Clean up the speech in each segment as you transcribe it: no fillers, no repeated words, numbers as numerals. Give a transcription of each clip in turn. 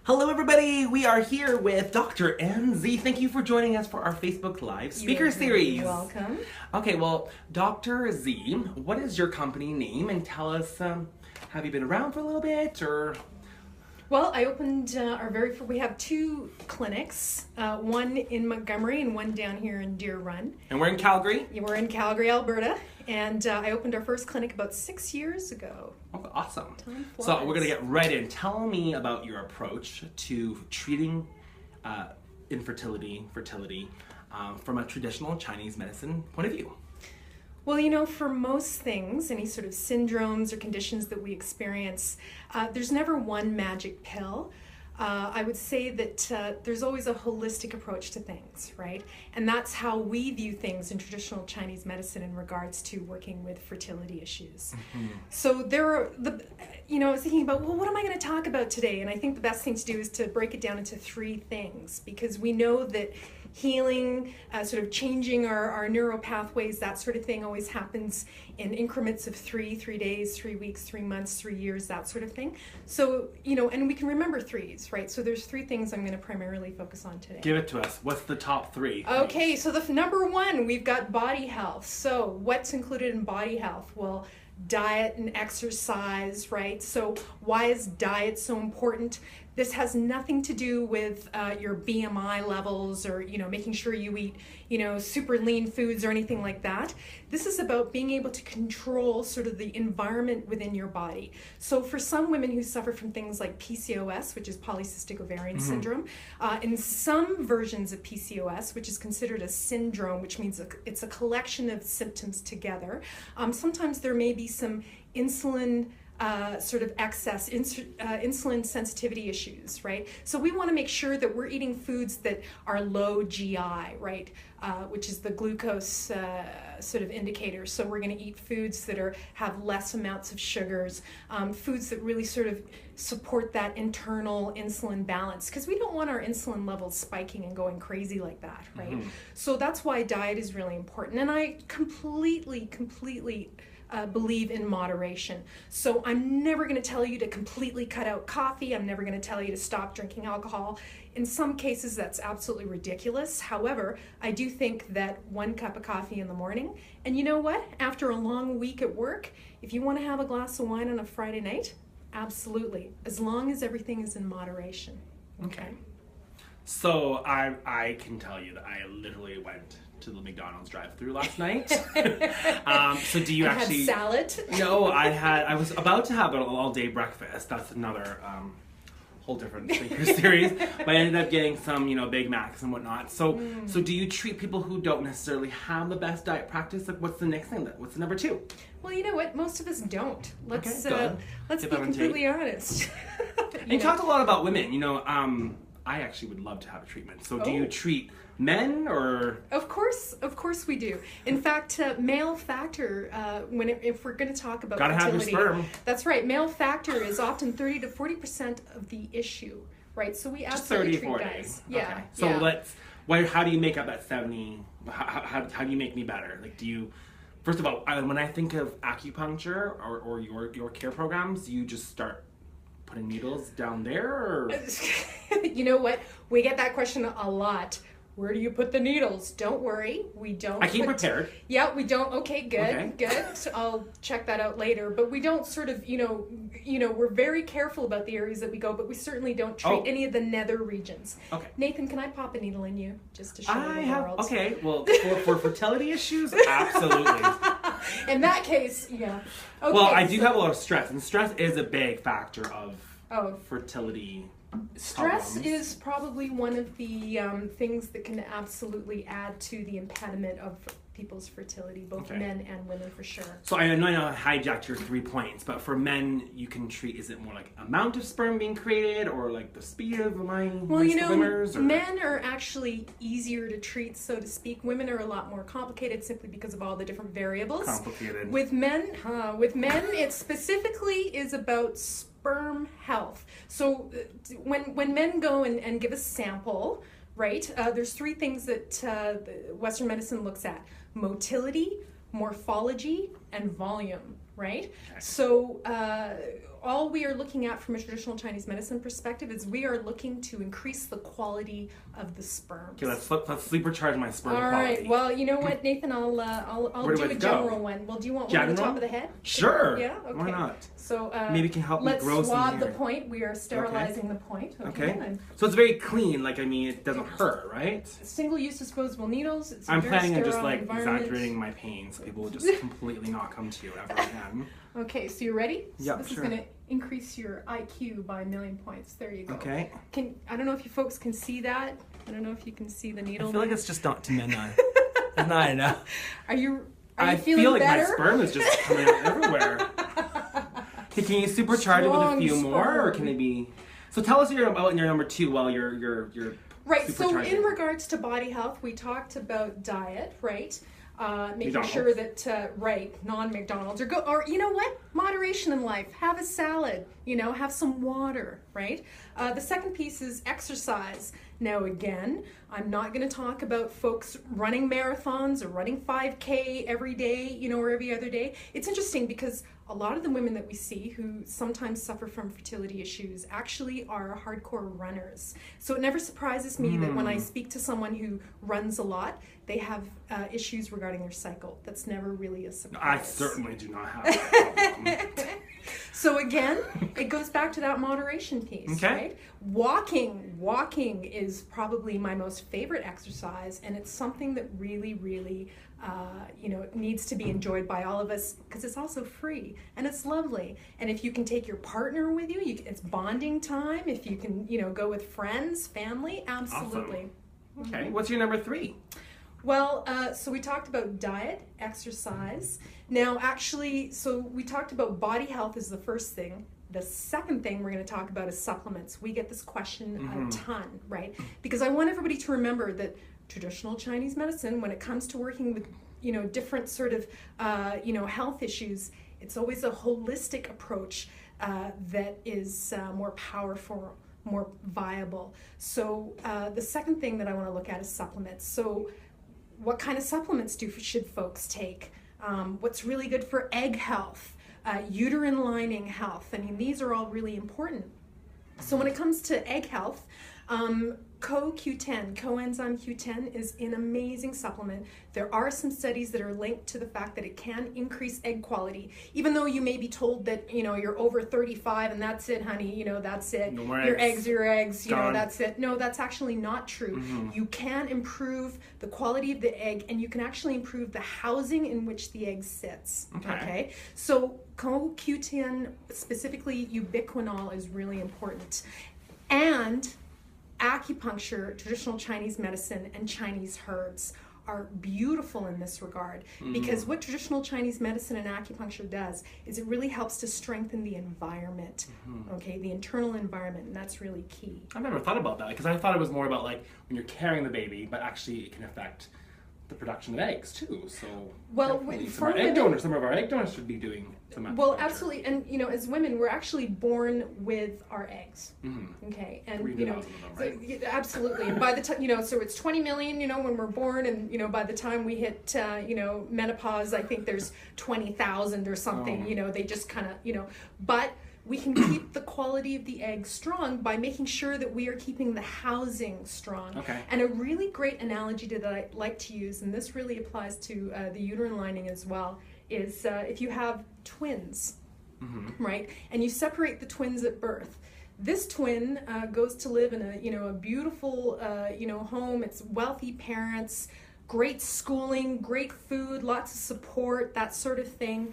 Hello everybody, we are here with Dr. NZ. Thank you for joining us for our Facebook Live speaker series. Welcome. Okay, well, Dr. Z, what is your company name? And tell us, have you been around for a little bit, or? Well, I opened we have two clinics, one in Montgomery and one down here in Deer Run. And we're in Calgary? Yeah, we're in Calgary, Alberta, and I opened our first clinic about 6 years ago. Oh, awesome. Time flies. So we're going to get right in. Tell me about your approach to treating fertility from a traditional Chinese medicine point of view. Well, you know, for most things, any sort of syndromes or conditions that we experience, there's never one magic pill. I would say that there's always a holistic approach to things, right? And that's how we view things in traditional Chinese medicine in regards to working with fertility issues. Mm-hmm. So I was thinking about, well, what am I going to talk about today? And I think the best thing to do is to break it down into three things, because we know that healing, sort of changing our neural pathways, that sort of thing always happens in increments of 3 days, 3 weeks, 3 months, 3 years, that sort of thing. So, and we can remember threes, right? So there's three things I'm going to primarily focus on today. Give it to us. What's the top three? Okay, so the number one, we've got body health. So what's included in body health? Well, diet and exercise, right? So why is diet so important? This has nothing to do with your BMI levels or, making sure you eat, super lean foods or anything like that. This is about being able to control sort of the environment within your body. So for some women who suffer from things like PCOS, which is polycystic ovarian syndrome, in some versions of PCOS, which is considered a syndrome, which means it's a collection of symptoms together, sometimes there may be some insulin sort of excess insulin sensitivity issues, right? So we want to make sure that we're eating foods that are low GI, right? Which is the glucose sort of indicator. So we're going to eat foods that have less amounts of sugars, foods that really sort of support that internal insulin balance, because we don't want our insulin levels spiking and going crazy like that, right? Mm-hmm. So that's why diet is really important. And I completely believe in moderation. So I'm never going to tell you to completely cut out coffee. I'm never going to tell you to stop drinking alcohol. In some cases, that's absolutely ridiculous. However, I do think that 1 cup of coffee in the morning, and you know what? After a long week at work, if you want to have a glass of wine on a Friday night, absolutely, as long as everything is in moderation. Okay. So I can tell you that I literally went to the McDonald's drive-thru last night. So do you actually had salad? No, I was about to have an all-day breakfast. That's another whole different speaker series. But I ended up getting some, Big Macs and whatnot. So do you treat people who don't necessarily have the best diet practice? Like, what's the next thing? What's the number two? Well, you know what? Most of us don't. Let's be completely honest. You talked a lot about women. I actually would love to have a treatment. So do you treat men or? Of course we do. In fact, male factor, if we're going to talk about gotta fertility, have your sperm. That's right. Male factor is often 30 to 40% of the issue, right? So we absolutely treat guys. Yeah. Okay. So how do you make up that 70? How do you make me better? Like, do you? First of all, when I think of acupuncture or your care programs, you just start putting needles down there, or? You know what? We get that question a lot. Where do you put the needles? Don't worry, we don't. I came prepared. Yeah, we don't. Okay, good. I'll check that out later. But we don't sort of, we're very careful about the areas that we go, but we certainly don't treat any of the nether regions. Okay. Nathan, can I pop a needle in you just to show you the world? Okay. Well, for fertility issues, absolutely. In that case, yeah. Okay, well, I do have a lot of stress, and stress is a big factor of fertility. Stress problems. is probably one of the things that can absolutely add to the impediment of people's fertility, both men and women for sure. So I know I hijacked your 3 points, but for men, you can treat, is it more like amount of sperm being created or like the speed of my swimmers? Men are actually easier to treat, so to speak. Women are a lot more complicated simply because of all the different variables. Complicated. With men, it specifically is about sperm health. So when men go and give a sample, right, there's 3 things that Western medicine looks at: motility, morphology, and volume, right? Okay. So all we are looking at from a traditional Chinese medicine perspective is we are looking to increase the quality of the sperms. Okay, let's supercharge my sperm quality. All right. Well, you know what, Nathan? I'll do a general one. Well, do you want one on the top of the head? Sure. Yeah. Okay. Why not? So maybe it can help me grow some hair. Let's swab the point. We are sterilizing the point. Okay. So it's very clean. Like, I mean, it doesn't hurt, right? Single-use disposable needles. It's I'm planning on just like exaggerating my pain, so people will just completely not come to you ever again. Okay, so you ready? Yeah, so this is going to increase your IQ by 1,000,000 points. There you go. Okay. I don't know if you folks can see that. I don't know if you can see the needle. I feel like it's just not to midnight. It's not enough. Are you I feeling feel like better? my sperm is just coming out everywhere. Can you supercharge it with a few more, or can it be? So tell us about your number 2 while you're right. So in supercharging. regards to body health, we talked about diet, right? Making McDonald's. sure that non-McDonald's or you know what, moderation in life. Have a salad, have some water, right? The second piece is exercise. Now again, I'm not going to talk about folks running marathons or running 5K every day, or every other day. It's interesting because a lot of the women that we see who sometimes suffer from fertility issues actually are hardcore runners. So it never surprises me that when I speak to someone who runs a lot, they have issues regarding their cycle. That's never really a surprise. I certainly do not have that problem. So again, it goes back to that moderation piece, right? Walking is probably my most favorite exercise, and it's something that really, really, needs to be enjoyed by all of us because it's also free and it's lovely. And if you can take your partner with you, it's bonding time. If you can, go with friends, family, absolutely. Awesome. Okay, what's your number 3? Well, so we talked about diet, exercise. Now, actually, so we talked about body health is the first thing. The second thing we're going to talk about is supplements. We get this question a ton, right? Because I want everybody to remember that traditional Chinese medicine, when it comes to working with, different sort of, health issues, it's always a holistic approach that is more powerful, more viable. So the second thing that I want to look at is supplements. So what kind of supplements should folks take? What's really good for egg health, uterine lining health? I mean, these are all really important. So when it comes to egg health, CoQ10, coenzyme Q10 is an amazing supplement. There are some studies that are linked to the fact that it can increase egg quality. Even though you may be told that, you're over 35 and that's it, honey, that's it. No more your eggs. your eggs, Gone. That's it. No, that's actually not true. You can improve the quality of the egg, and you can actually improve the housing in which the egg sits. Okay? So CoQ10, specifically ubiquinol, is really important. And acupuncture, traditional Chinese medicine, and Chinese herbs are beautiful in this regard, because what traditional Chinese medicine and acupuncture does is it really helps to strengthen the environment, the internal environment, and that's really key. I've never thought about that, because I thought it was more about like when you're carrying the baby, but actually it can affect the production of eggs too. So some of our egg donors should be doing some acupuncture. Well, absolutely, and as women, we're actually born with our eggs. Okay, and 3,000 of them, right? Absolutely. And by the time so it's 20 million, when we're born, and by the time we hit menopause, I think there's 20,000 or something. They just kind of but we can keep the quality of the egg strong by making sure that we are keeping the housing strong. Okay. And a really great analogy that I like to use, and this really applies to the uterine lining as well, is if you have twins, right, and you separate the twins at birth. This twin goes to live in a beautiful home. It's wealthy parents, great schooling, great food, lots of support, that sort of thing.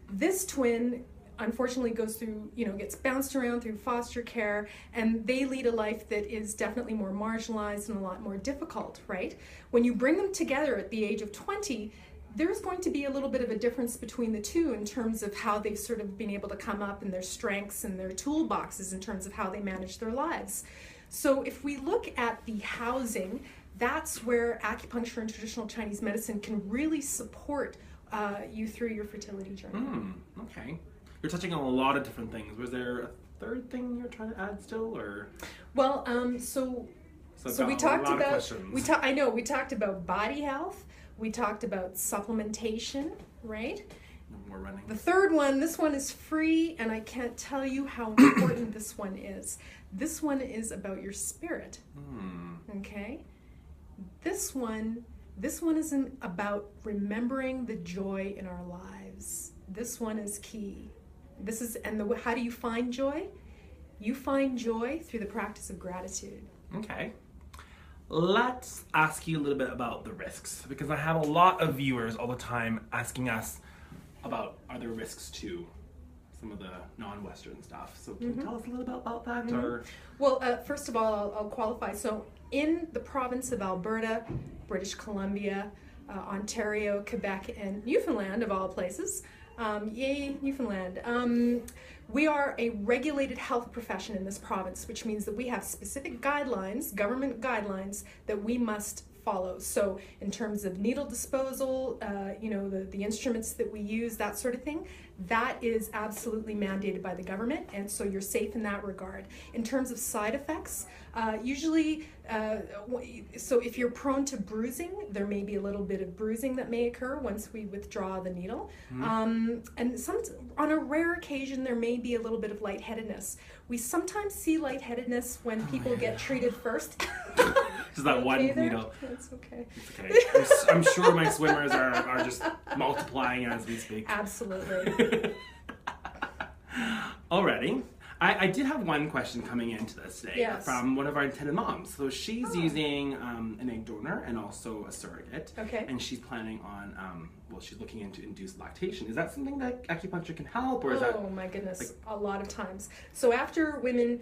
This twin unfortunately goes through, gets bounced around through foster care, and they lead a life that is definitely more marginalized and a lot more difficult, right? When you bring them together at the age of 20, there's going to be a little bit of a difference between the two in terms of how they've sort of been able to come up and their strengths and their toolboxes in terms of how they manage their lives. So if we look at the housing, that's where acupuncture and traditional Chinese medicine can really support you through your fertility journey. Okay. You're touching on a lot of different things. Was there a third thing you're trying to add still, or? Well, so we talked about we talked about body health. We talked about supplementation, right? we're running. The third one, this one is free, and I can't tell you how important this one is. This one is about your spirit. Okay? This one is about remembering the joy in our lives. This one is key. How do you find joy? You find joy through the practice of gratitude. Okay. Let's ask you a little bit about the risks, because I have a lot of viewers all the time asking us about, are there risks to some of the non-Western stuff? So can you tell us a little bit about that? Or Well, first of all, I'll qualify. So in the province of Alberta, British Columbia, Ontario, Quebec, and Newfoundland, of all places, yay, Newfoundland, we are a regulated health profession in this province, which means that we have specific guidelines, government guidelines, that we must follow. So in terms of needle disposal, the instruments that we use, that sort of thing, that is absolutely mandated by the government, and so you're safe in that regard. In terms of side effects, usually, so if you're prone to bruising, there may be a little bit of bruising that may occur once we withdraw the needle. And on a rare occasion, there may be a little bit of lightheadedness. We sometimes see lightheadedness when people get treated first. Just that one needle. That's okay. It's okay. I'm sure my swimmers are just multiplying as we speak. Absolutely. Alrighty. I did have one question coming into this today from one of our intended moms. So she's using an egg donor and also a surrogate. Okay. And she's planning on, she's looking into induced lactation. Is that something that acupuncture can help, or is that? Oh my goodness, a lot of times. So after women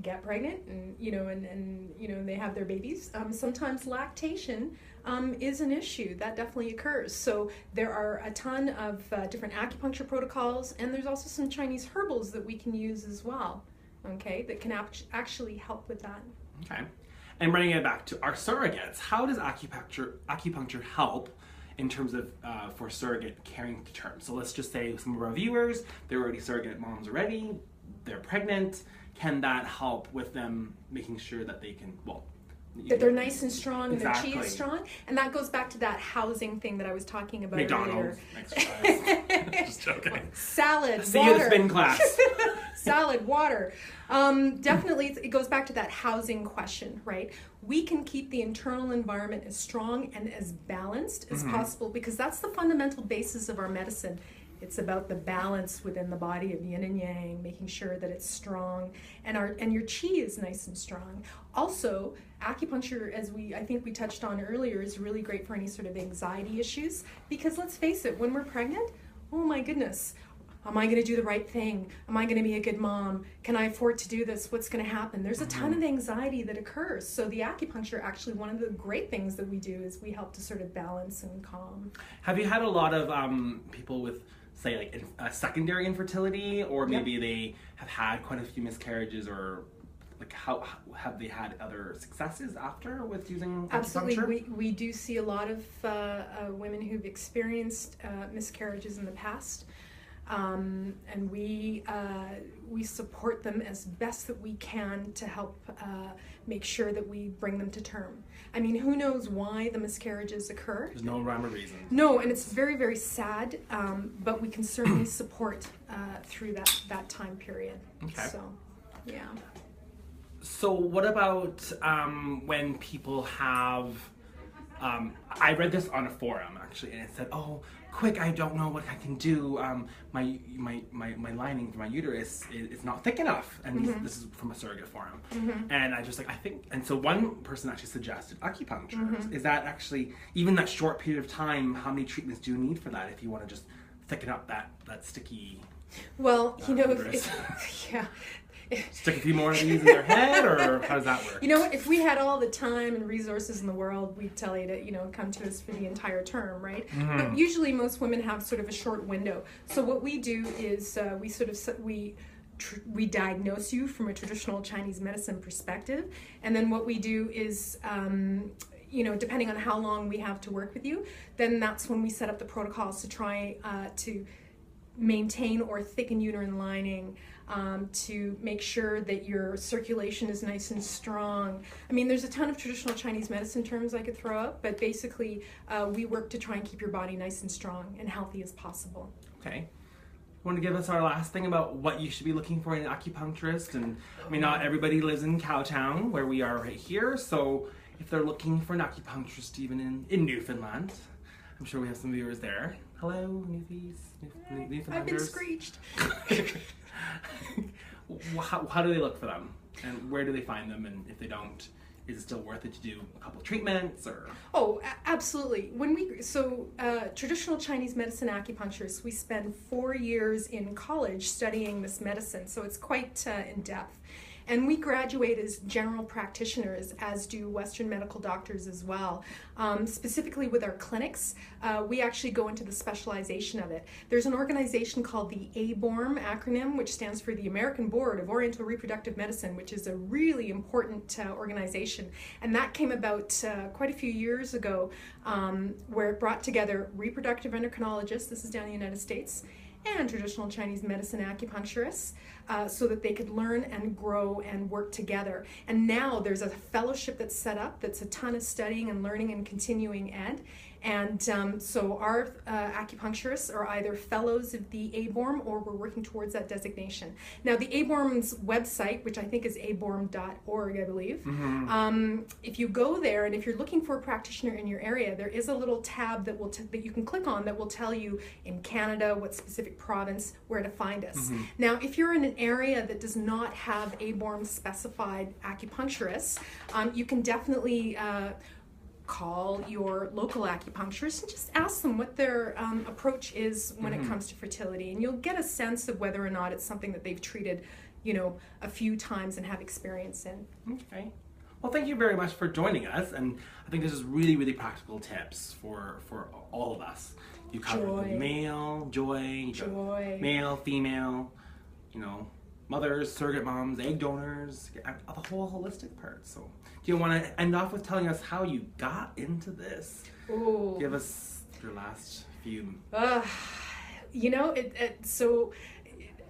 get pregnant and they have their babies, sometimes lactation is an issue. That definitely occurs. So there are a ton of different acupuncture protocols, and there's also some Chinese herbals that we can use as well, okay, that can actually help with that. Okay. And bringing it back to our surrogates, how does acupuncture help in terms of for surrogate caring to term? So let's just say some of our viewers, they're already surrogate moms already, they're pregnant. Can that help with them making sure that they can, that they're nice and strong, exactly. And their chi is strong? And that goes back to that housing thing that I was talking about McDonald's exercise. Just joking. Salad, See water. you at spin class. Salad, water. Definitely, it goes back to that housing question, right? We can keep the internal environment as strong and as balanced as possible, because that's the fundamental basis of our medicine. It's about the balance within the body of yin and yang, making sure that it's strong, and your chi is nice and strong. Also, acupuncture, as I think we touched on earlier, is really great for any sort of anxiety issues, because let's face it, when we're pregnant, oh my goodness, am I going to do the right thing? Am I going to be a good mom? Can I afford to do this? What's going to happen? There's a ton of anxiety that occurs. So the acupuncture, actually, one of the great things that we do is we help to sort of balance and calm. Have you had a lot of people with, say, like secondary infertility, or maybe they have had quite a few miscarriages, or like how have they had other successes after with using acupuncture? Absolutely, we do see a lot of women who've experienced miscarriages in the past. And we support them as best that we can to help make sure that we bring them to term. I mean, who knows why the miscarriages occur? There's no rhyme or reason. No, and it's very, very sad, but we can certainly support through that time period. Okay. So, yeah. So what about when people have, I read this on a forum actually, and it said, oh, quick, I don't know what I can do. My lining for my uterus is not thick enough. And this is from a surrogate forum. And I just and so one person actually suggested acupuncture. Is that actually, even that short period of time, how many treatments do you need for that if you want to just thicken up that sticky Well, uterus? Yeah. Stick a few more of these in their head, or how does that work? You know what? If we had all the time and resources in the world, we'd tell you to, come to us for the entire term, right? But usually most women have sort of a short window. So what we do is we diagnose you from a traditional Chinese medicine perspective, and then what we do is, depending on how long we have to work with you, then that's when we set up the protocols to try to maintain or thicken uterine lining, to make sure that your circulation is nice and strong. I mean, there's a ton of traditional Chinese medicine terms I could throw out, but basically we work to try and keep your body nice and strong and healthy as possible. Okay. Want to give us our last thing about what you should be looking for in an acupuncturist? And I mean, not everybody lives in Cowtown, where we are right here. So if they're looking for an acupuncturist, even in Newfoundland, I'm sure we have some viewers there. Hello, Newfies. Newfoundlanders. I've been screeched. How do they look for them? And where do they find them? And if they don't, is it still worth it to do a couple treatments or? Oh, absolutely. Traditional Chinese medicine acupuncturists, we spend 4 years in college studying this medicine, so it's quite in depth. And we graduate as general practitioners, as do Western medical doctors as well. Specifically with our clinics, we actually go into the specialization of it. There's an organization called the ABORM acronym, which stands for the American Board of Oriental Reproductive Medicine, which is a really important organization. And that came about quite a few years ago, where it brought together reproductive endocrinologists, this is down in the United States, and traditional Chinese medicine acupuncturists, so that they could learn and grow and work together. And now there's a fellowship that's set up that's a ton of studying and learning and continuing ed. And so our acupuncturists are either fellows of the ABORM or we're working towards that designation. Now the ABORM's website, which I think is aborm.org, I believe, if you go there and if you're looking for a practitioner in your area, there is a little tab that that you can click on that will tell you in Canada, what specific province, where to find us. Now if you're in an area that does not have ABORM specified acupuncturists, you can definitely call your local acupuncturist and just ask them what their approach is when it comes to fertility, and you'll get a sense of whether or not it's something that they've treated, a few times and have experience in. Okay. Well, thank you very much for joining us, and I think this is really, really practical tips for all of us. You covered male, joy, male, female, mothers, surrogate moms, egg donors, the whole holistic part. So do you want to end off with telling us how you got into this? Ooh. Give us your last few.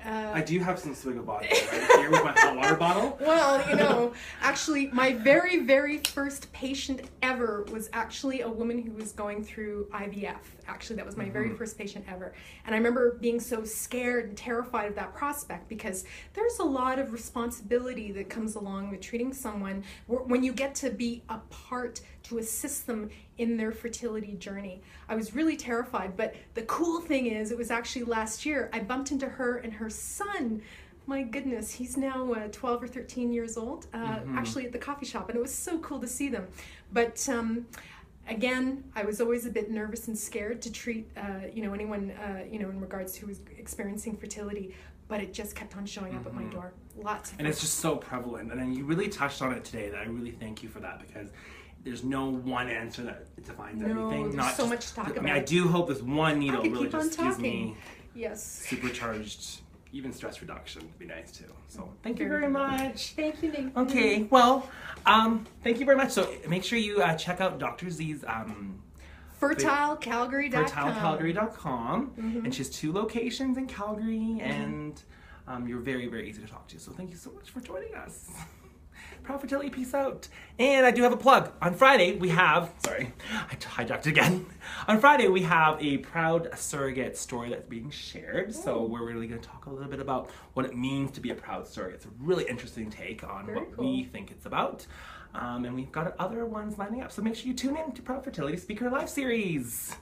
I do have some swig of vodka right here with my hot water bottle. Well, actually, my very, very first patient ever was actually a woman who was going through IVF. Actually, that was my very first patient ever. And I remember being so scared and terrified of that prospect because there's a lot of responsibility that comes along with treating someone when you get to be a part to assist them in their fertility journey. I was really terrified, but the cool thing is, it was actually last year, I bumped into her and her son. My goodness, he's now 12 or 13 years old, actually at the coffee shop, and it was so cool to see them. But again, I was always a bit nervous and scared to treat anyone in regards to who was experiencing fertility, but it just kept on showing up at my door. Lots of And it's just so prevalent, and you really touched on it today, that I really thank you for that, because there's no one answer that defines everything. There's so much to talk about. I do hope this one needle really just gives me supercharged, even stress reduction would be nice too. So thank you very much. Thank you, Nathan. Okay, well, thank you very much. So make sure you check out Dr. Z's FertileCalgary.com. FertileCalgary.com. And she has 2 locations in Calgary, and you're very, very easy to talk to. So thank you so much for joining us. Proud Fertility, peace out. And I do have a plug. On Friday, we have, sorry, I hijacked again. On Friday, we have a proud surrogate story that's being shared. So we're really going to talk a little bit about what it means to be a proud surrogate. It's a really interesting take on what we think it's about. And we've got other ones lining up. So make sure you tune in to Proud Fertility Speaker Live Series.